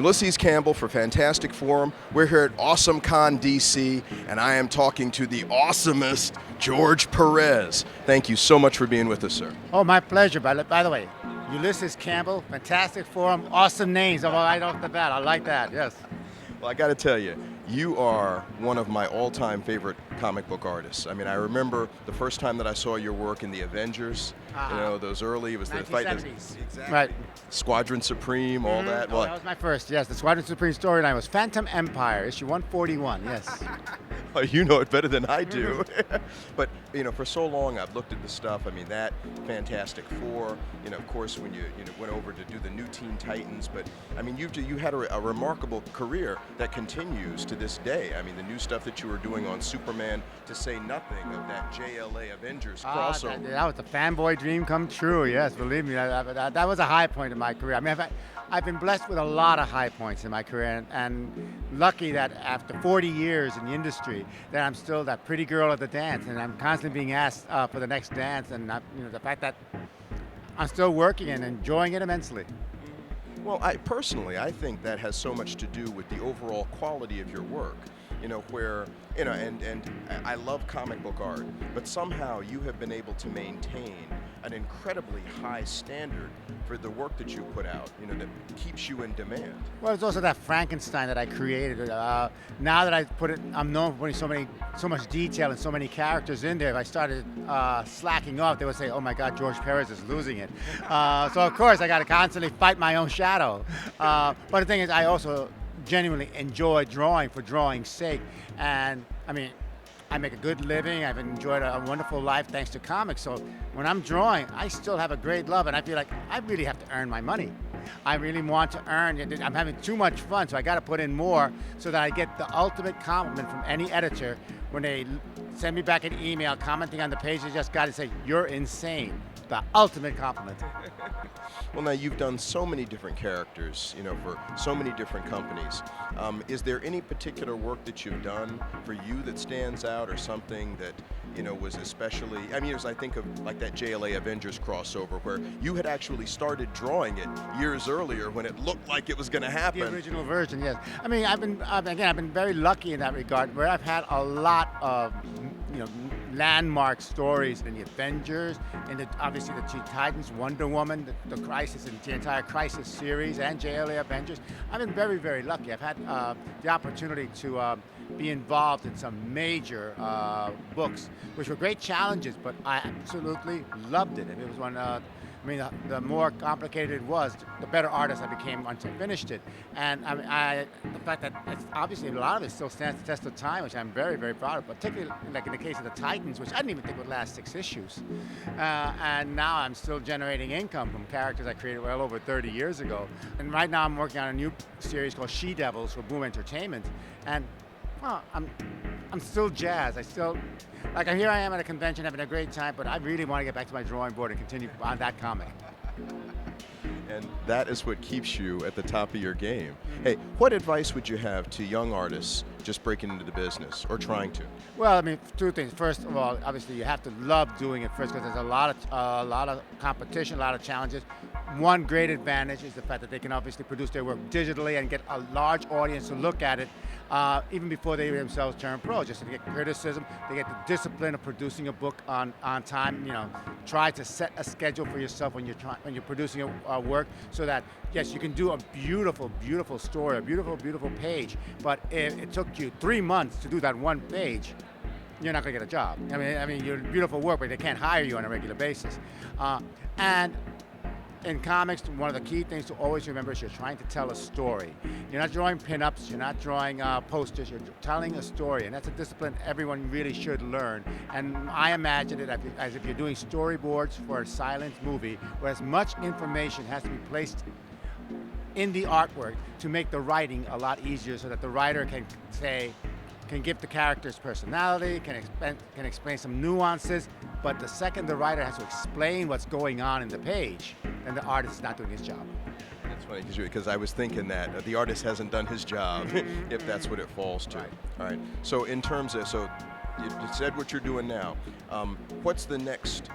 Ulysses Campbell for Fantastic Forum. We're here at AwesomeCon DC, and I am talking to the awesomest George Perez. Thank you so much for being with us, sir. Oh, my pleasure. By the way, Ulysses Campbell, Fantastic Forum, awesome names. Right off the bat, I like that, yes. Well, I got to tell you, you are one of my all-time favorite comic book artists. I mean, I remember the first time that I saw your work in the Avengers. You know, those early, it was the fight. Exactly. Right. Squadron Supreme, all that. Oh, that was my first, yes. The Squadron Supreme storyline was Phantom Empire, issue 141, yes. Oh, you know it better than I do. But, you know, for so long I've looked at the stuff. I mean, that Fantastic Four, you know, of course, when you went over to do the new Teen Titans. But, I mean, you had a remarkable career that continues to this day. I mean, the new stuff that you were doing on Superman, to say nothing of that JLA Avengers crossover. That was a fanboy dream come true, yes, believe me. That was a high point in my career. I mean, I've been blessed with a lot of high points in my career, and lucky that after 40 years in the industry, that I'm still that pretty girl at the dance, and I'm constantly being asked for the next dance, and the fact that I'm still working and enjoying it immensely. Well, personally, I think that has so much to do with the overall quality of your work. You know, where, you know, and I love comic book art, but somehow you have been able to maintain an incredibly high standard for the work that you put out, you know, that keeps you in demand. Well, it's also that Frankenstein that I created. Now that I put it, I'm known for putting so much detail and so many characters in there. If I started slacking off, they would say, oh my God, George Perez is losing it. So of course, I got to constantly fight my own shadow. But the thing is, I also genuinely enjoy drawing for drawing's sake. And I mean, I make a good living. I've enjoyed a wonderful life thanks to comics. So when I'm drawing, I still have a great love, and I feel like I really have to earn my money. I really want to earn it. I'm having too much fun, so I got to put in more so that I get the ultimate compliment from any editor when they send me back an email commenting on the page. They just got to say, "You're insane." The ultimate compliment. Well, now you've done so many different characters, you know, for so many different companies. Is there any particular work that you've done for you that stands out, or something that, you know, was especially, I mean, as I think of like that JLA Avengers crossover where you had actually started drawing it years earlier when it looked like it was going to happen. The original version, yes. I mean, I've been very lucky in that regard, where I've had a lot of, you know, landmark stories in the Avengers, and obviously the Teen Titans, Wonder Woman, the Crisis, and the entire Crisis series, and JLA Avengers. I've been very, very lucky. I've had the opportunity to be involved in some major books, which were great challenges, but I absolutely loved it. It was one. I mean, the more complicated it was, the better artist I became once I finished it. And the fact that obviously a lot of it still stands the test of time, which I'm very, very proud of, particularly like in the case of the Titans, which I didn't even think would last 6 issues. And now I'm still generating income from characters I created well over 30 years ago. And right now I'm working on a new series called She-Devils for Boom Entertainment. And well, I'm still jazzed. Here I am at a convention having a great time, but I really want to get back to my drawing board and continue on that comic. And that is what keeps you at the top of your game. Hey, what advice would you have to young artists just breaking into the business or trying to? Well, I mean, 2 things. First of all, obviously you have to love doing it first, because there's a lot of competition, a lot of challenges. One great advantage is the fact that they can obviously produce their work digitally and get a large audience to look at it even before they themselves turn pro. Just to get criticism, they get the discipline of producing a book on time. You know, try to set a schedule for yourself when you're producing a work, so that yes, you can do a beautiful, beautiful story, a beautiful, beautiful page. But if it took you 3 months to do that one page, you're not going to get a job. I mean, you're beautiful work, but they can't hire you on a regular basis. And in comics, one of the key things to always remember is you're trying to tell a story. You're not drawing pinups, you're not drawing posters, you're telling a story, and that's a discipline everyone really should learn. And I imagine it as if you're doing storyboards for a silent movie, where as much information has to be placed in the artwork to make the writing a lot easier, so that the writer can give the character's personality, can explain some nuances, but the second the writer has to explain what's going on in the page, then the artist is not doing his job. That's funny, because I was thinking that the artist hasn't done his job, if that's what it falls to. Right. All right, so in terms of, so you said what you're doing now. What's the next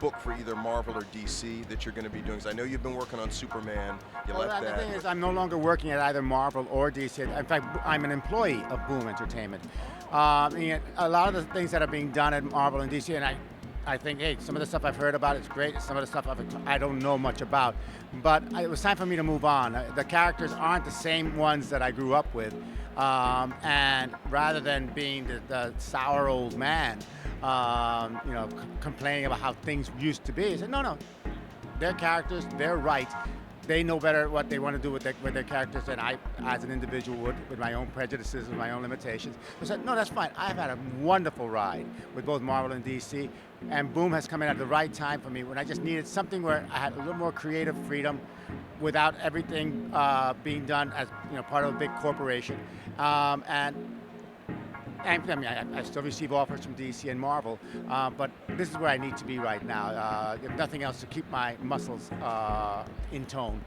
book for either Marvel or DC that you're going to be doing? 'Cause I know you've been working on Superman. You Well, left the that. thing is, I'm no longer working at either Marvel or DC. In fact, I'm an employee of Boom Entertainment. And a lot of the things that are being done at Marvel and DC, and I think, hey, some of the stuff I've heard about is great. Some of the stuff I don't know much about. But it was time for me to move on. The characters aren't the same ones that I grew up with. And rather than being the sour old man, complaining about how things used to be, I said, no, they're characters, they're right. They know better what they want to do with their characters than I, as an individual, would, with my own prejudices and my own limitations. I said, no, that's fine. I've had a wonderful ride with both Marvel and DC, and Boom has come in at the right time for me when I just needed something where I had a little more creative freedom without everything being done as part of a big corporation. And I mean, I still receive offers from DC and Marvel, but this is where I need to be right now. If nothing else, to keep my muscles in tone.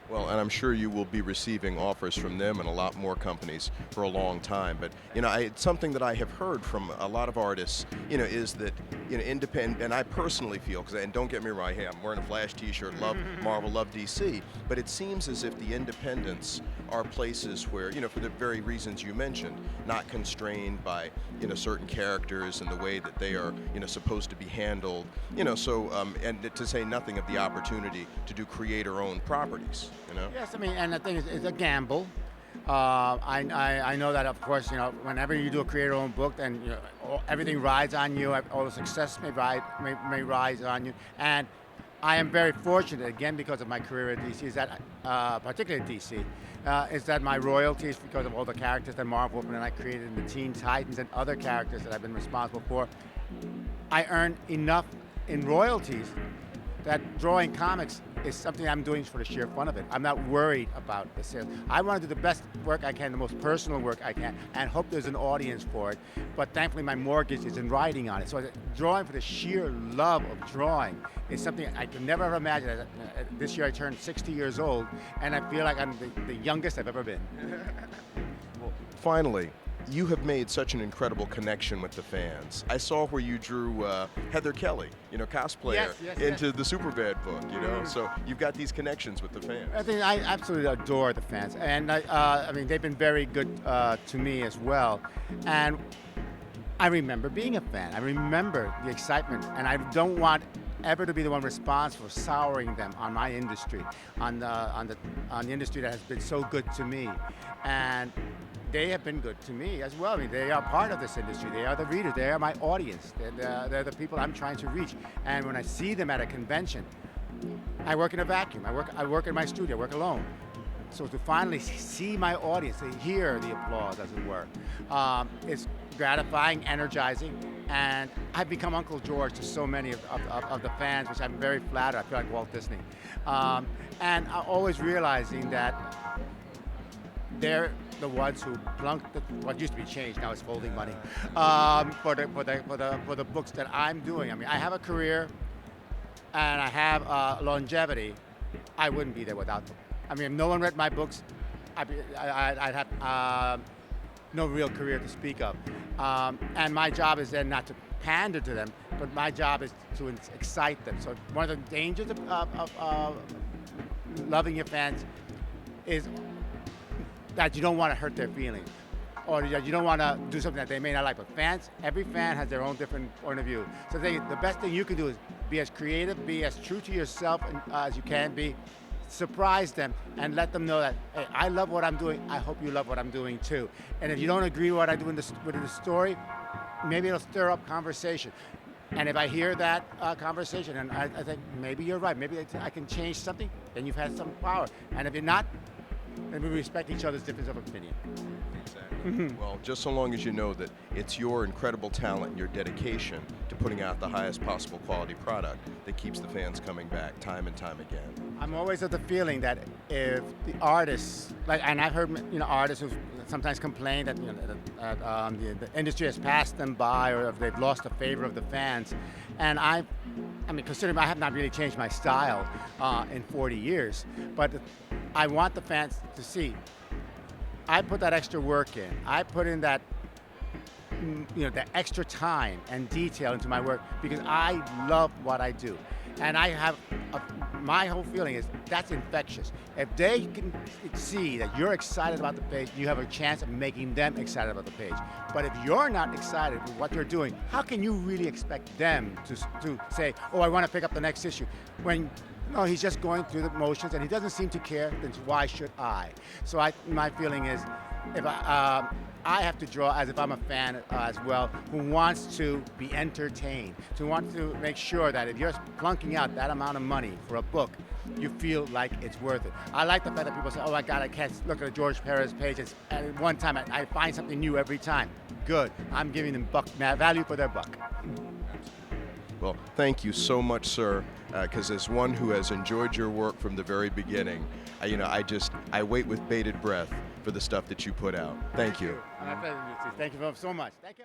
Well, and I'm sure you will be receiving offers from them and a lot more companies for a long time. But it's something that I have heard from a lot of artists. Is that independent, and I personally feel, and don't get me wrong, hey, I'm wearing a Flash T-shirt, love Marvel, love DC, but it seems as if the independents are places where, for the very reasons you mentioned, not constrained by certain characters and the way that they are supposed to be handled. And to say nothing of the opportunity to do creator-owned properties. Yes, I mean, and the thing is, it's a gamble. I know that, of course, whenever you do a creator-owned book, then everything rides on you. All the success may rise on you. And I am very fortunate, again, because of my career at DC, is that, particularly at DC, is that my royalties, because of all the characters that Marvel and I created, and the Teen Titans and other characters that I've been responsible for, I earn enough in royalties that drawing comics is something I'm doing for the sheer fun of it. I'm not worried about the sales. I want to do the best work I can, the most personal work I can, and hope there's an audience for it. But thankfully, my mortgage is in writing on it. So drawing for the sheer love of drawing is something I could never have imagined. This year I turned 60 years old, and I feel like I'm the youngest I've ever been. Well, finally, you have made such an incredible connection with the fans. I saw where you drew Heather Kelly, cosplayer, into the Superbad book, So you've got these connections with the fans. I think I absolutely adore the fans, and I mean, they've been very good to me as well. And I remember being a fan. I remember the excitement, and I don't want ever to be the one responsible for souring them on my industry, on the industry that has been so good to me. And they have been good to me as well. I mean, they are part of this industry. They are the readers. They are my audience. They're the people I'm trying to reach. And when I see them at a convention, I work in a vacuum. I work in my studio. I work alone. So to finally see my audience, to hear the applause, as it were, it's gratifying, energizing, and I've become Uncle George to so many of the fans, which I'm very flattered. I feel like Walt Disney. And I'm always realizing that they're the ones who plunked what used to be change, now it's folding money, for the books that I'm doing. I mean, I have a career and I have longevity. I wouldn't be there without them. I mean, if no one read my books, I'd have no real career to speak of. And my job is then not to pander to them, but my job is to excite them. So one of the dangers of loving your fans is that you don't want to hurt their feelings, or that you don't want to do something that they may not like. But fans, every fan has their own different point of view. So the best thing you can do is be as creative, be as true to yourself as you can be, surprise them, and let them know that, hey, I love what I'm doing, I hope you love what I'm doing too. And if you don't agree with what I do with the story, maybe it'll stir up conversation. And if I hear that conversation, and I think maybe you're right, maybe I can change something, then you've had some power. And if you're not, then we respect each other's difference of opinion. Exactly. Well, just so long as you know that it's your incredible talent and your dedication to putting out the highest possible quality product that keeps the fans coming back time and time again. I'm always of the feeling that if the artists, and I've heard artists who sometimes complain that the industry has passed them by, or if they've lost the favor of the fans, and I mean, considering I have not really changed my style in 40 years, but I want the fans to see I put that extra work in. I put in that the extra time and detail into my work because I love what I do. And I have, my whole feeling is that's infectious. If they can see that you're excited about the page, you have a chance of making them excited about the page. But if you're not excited with what you're doing, how can you really expect them to say, oh, I want to pick up the next issue? When no, he's just going through the motions and he doesn't seem to care, then why should I? So my feeling is, if I have to draw as if I'm a fan as well, who wants to be entertained, who wants to make sure that if you're flunking out that amount of money for a book, you feel like it's worth it. I like the fact that people say, oh my God, I can't look at a George Perez page. At one time, I find something new every time. Good, I'm giving them value for their buck. Well, thank you so much, sir, because as one who has enjoyed your work from the very beginning, I wait with bated breath for the stuff that you put out. Thank you. My pleasure, Ulysses. Thank you so much. Thank you.